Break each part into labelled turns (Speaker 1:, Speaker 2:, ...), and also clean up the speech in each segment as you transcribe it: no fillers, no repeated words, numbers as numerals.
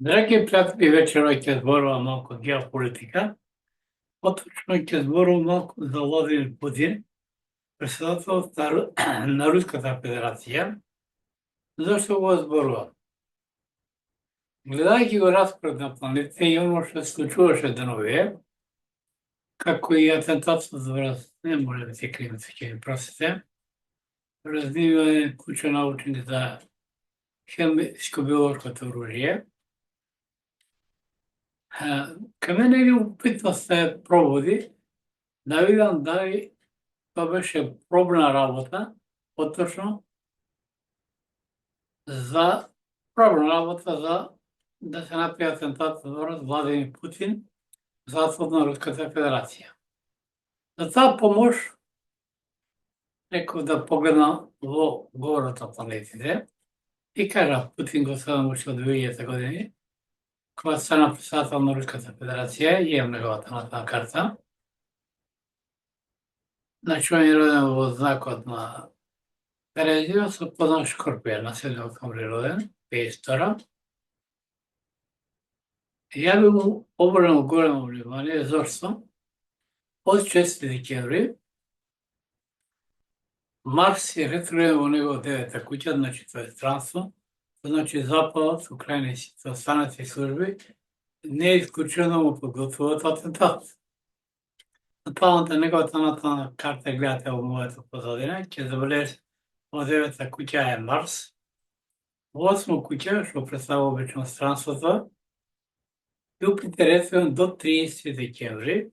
Speaker 1: Драги приятели, вечера ќе зборувам малку геополитика. Поточно ќе зборувам малку за Владимир Путин, председател на Руската федерација. Зашто го зборувам? Гледајќи го распред на планетите и оно што се случуваше деновие, како и атентатот врз, не може да се кривите, ќе ми простите, разбивање куча научни за хемиско-биолошкото оружје. Кај мене е упитно се проводи да видам дали тоа беше пробна работа, поточно за да се направи атентат врз Владимир Путин, затвор на Руската федерација. За таа помош реков да погледнам во говорот на планетите и кажа Путин го следам уште од 2000 години, кога стана председател на Руската федерација, и имам неговата натна карта. Значи, он е роден во знакот на Терезио, со познак Шкорпија, на 7 октомври роден, 52. Ја би му обрнал големо внимание, зашто од 6 декември Марс е ретрограден во негов девета куќа, значи тоа е странство, значи Западот, Украина и сите останати служби не е исклучено му подготвуваат атентат. Натамата неговата натална карта гледате во мојата позадина, ќе забележите во девета куќа е Марс, во 8 куќа, што представува обично странството, Јупитер е ретрограден до 30 декември,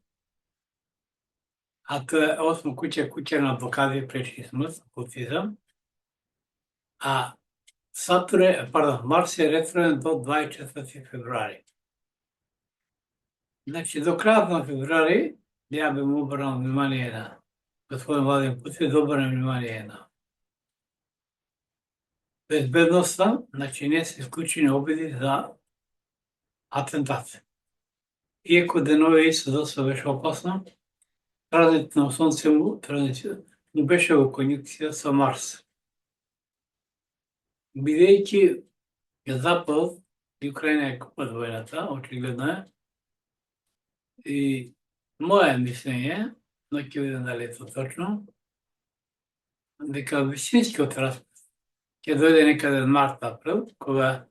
Speaker 1: а тоа е 8 куќа на блокади, пречки смрт, окултизам, а Марс е ретрограден до 24 февруари. Значи, до крајот на февруари, ја би му обрнал внимание на господин Владимир Путин, да обрне внимание на безбедноста, значи не се исклучени обиди за атентат. Иако денове исто доста беше опасно, транзит на Сонце му беше во конјункција со Марс. Бидејќи Запад и Украина ја купат војната, очигледно е, и моје мислење, но ќе видам дали е тоа точно, дека висинскиот распад ќе дојде некаде март-април, кога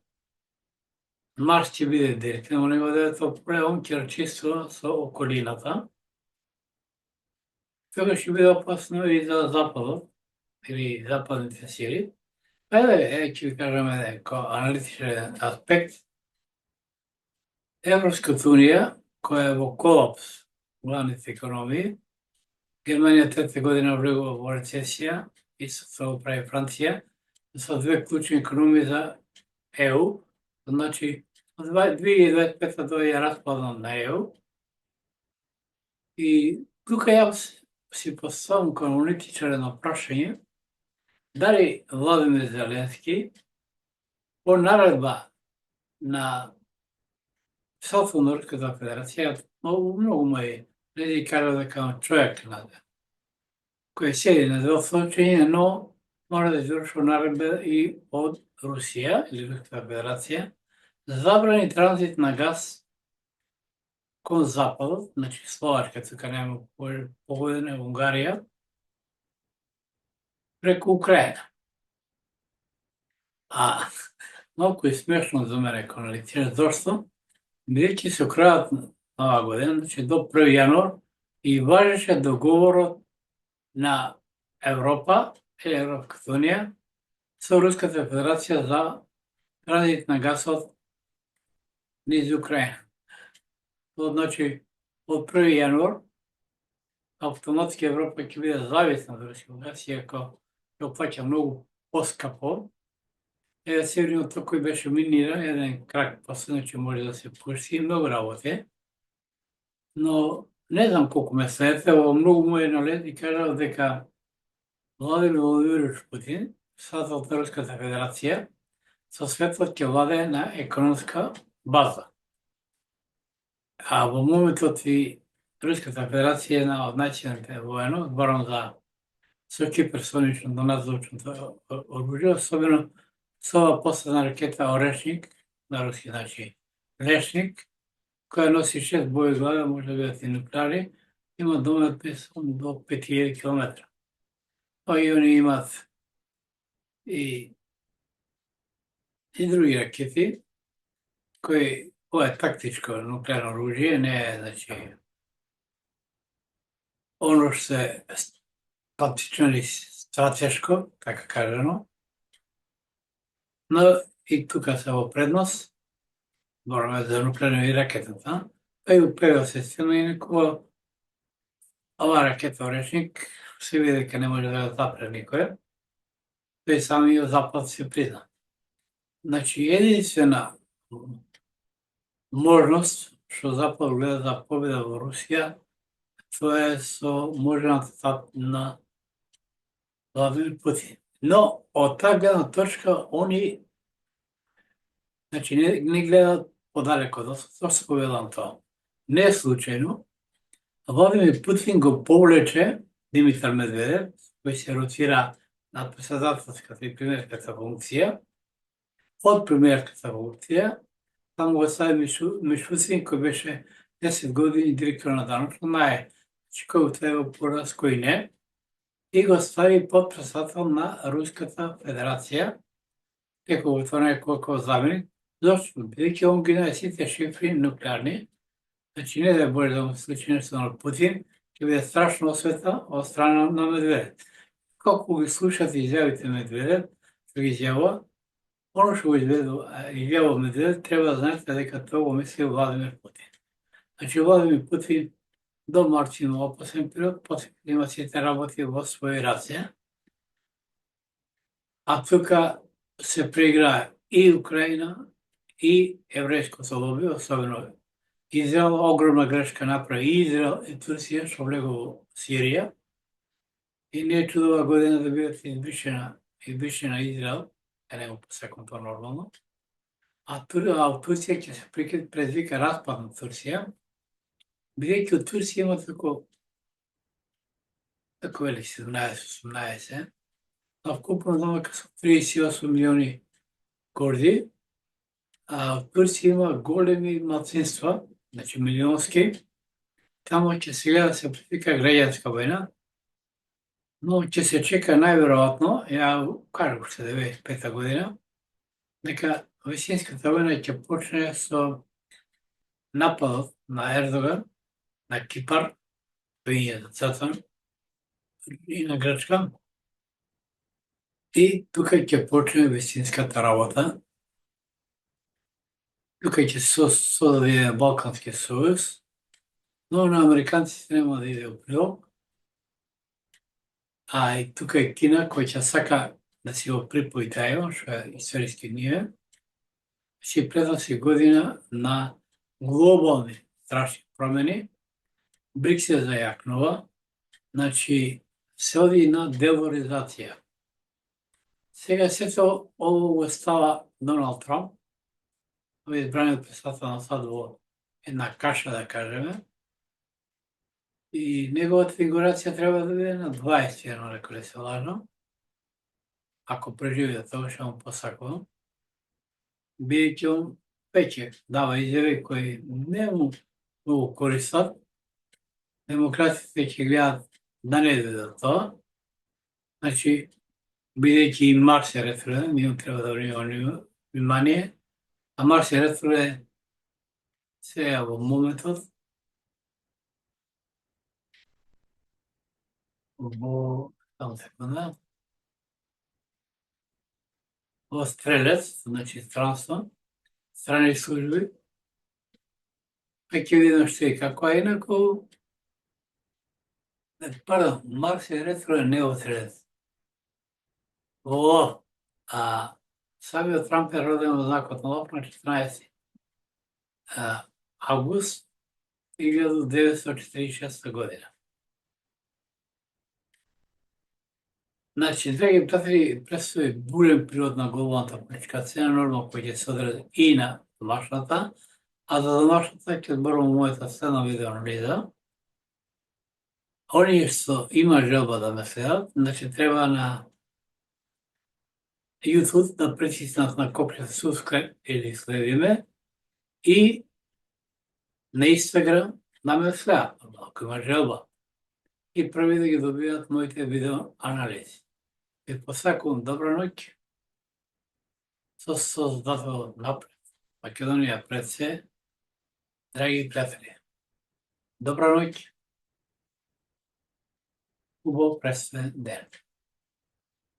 Speaker 1: Марс ќе биде директен во него девето поле, он ќе рачиствува со околината. Тоа ќе биде опасно и за Западот, или западните сили. Ќе ви кажам еден аналитичен аспект. Европската унија, која е во колапс главните економии, Германија трета година влегува во рецесија, исто го прави Франција, со две клучни економии за ЕУ, значи од 2025 доаѓа распадот на ЕУ. И тука јас си поставам како аналитичар едно прашање, дали Владимир Зеленски по наредба на председател на Руската федерација, многу мои леди кажа дека човек кој седи на делфончење, но мора да извршува наредба и од Русија или Руската федерација, забрани транзит на газ кон Западот, значи Словачка, тука нема погодена Унгарија, преку Украина. Малку е смешно за мене како аналитичар, зашто бидејќи се крајот на оваа година, значи до 1 јануар, и важеше договорот на Европа или Европската унија со Руската федерација за транзит на гасот низ Украина. Тоа значи, од 1 јануар, автоматски Европа ќе биде зависна од рускиот газ, иако ќе плаќа многу поскапо. Северниот ток кој беше миниран, еден крак значи може да се пушти и многу работи. Но не знам колку ме следите, во многу мои анализи кажав дека Владимир Владимирович Путин, председател на Руската федерација, со светот ќе владее на економска база. А во моментот и Руската федерација е една од најсилните воено, зборам за со хиперсонично до надзвучното оружје, особено со ова последна ракета Орешник на руски, значи лешник, koja nosi 6 boje glave, može biti nukleari, ima domet do 5000 km. Pa i oni imaju i drugi raketi, koji, ovo je taktičko nuklearno oružje, ne znači ono što je taktično ili strateško, tako kažemo. No i tu kad se ovo prednost, moramo za nuklearne rakete, pa i upeo se silno i neko ova raketa Orešnik, svi vidi kad ne može da ga zapre niko je, to je sami zapad se prizna. Znači, jedinstvena možnost što zapad gleda da pobjeda u Rusija, to je što može natati na Vladimir Putin. No, od ta gledana točka, oni, znači, ne gleda podaleko, to se povedam to. Ne slučajno, Vladimir Putin go povleče Dimitar Medvedev, koji se rotira na председателската и премиерската функция, от премиерската функция, там го остави Мишустин, koji беше 10 години директор на данъчно, знае, че кой трябва пораз, кой не, и го стави под председател на Руската федерация, како го това няколко заменик, защото бидейки он ги знае сите шифри нуклеарни, znači ne da je bolje da mu sluči nešto na Putin, će biti strašno osveta od strana na Medvedev. Kako vi slušate izjavite Medvedev, što izjava, ono što izjava Medvedev treba da znate дека това misli Vladimir Putin. Znači Vladimir Putin do marčino opasen period, после има сите работи во своји раце, а тука се преиграе и Украина, и еврејското лоби, особено Израел, огромна грешка направи и Израел и Турција, што влегу во Сирија. И не е чудова година да бидат избришена Израел, не го посекам тоа нормално. А Турција ќе се предвика распад на Турција, бидејќи од Турција има тако вели 17-18, а вкупно домака со 38 милиони корди, а од Турција има големи малцинства, значи милионски, тамо ќе сега да се предвика граѓанска војна, но ќе се чека најверојатно, ја кажам уште 95 година, дека висинската војна ќе почне со нападот на Ердоган, на Кипар, тој е децата, и на Грчка, и тука ќе почне висинската работа. Тука ќе се создаде Балкански сојуз, но на американците нема да иде у прилог. А и тука е Кина, кој ќе сака да си го припои Тајван, што е историски ние, ќе предноси година на глобални страшни промени, БРИКС се зајакнува, значи се оди на делоризација. Сега сето ово го става Доналд Трамп, тој избраниот председател на САД во една каша, да кажеме, и неговата фигурација треба да биде на 20 јануари, ако не се лажам, ако преживи да тоа што му посакувам, бидејќи он веќе дава изјави кои не му многу користат, демократите ќе гледат да не дојде тоа, значи, бидејќи и Марс е ретрограден, ние треба да внимаваме внимание, а Марс е ретрограден сега во моментот во Стрелец, значи странство, страни служби, па ќе видам што и како, а инаку, пардон, Марс е ретрограден, не во Стрелец. Во самиот Трамп е роден во знакот на Лов на 14 август 1946 година. Значи, драги пријатели, предстои бурен период на глобалната политичка сцена, нормално кој ќе се одрази и на домашната, а за домашната ќе зборувам мојата следна видео анализа. Оние што има желба да ме следат, значи треба на YouTube да притиснат на копчето subscribe или следиме, і на Instagram dame sve, ako ima želba. I prvi da ги dobijat моите видео анализи. И посакувам добра ноќ со Создател напред. Македонија пред се, драги пријатели. Добра ноќ, убав пресвен ден.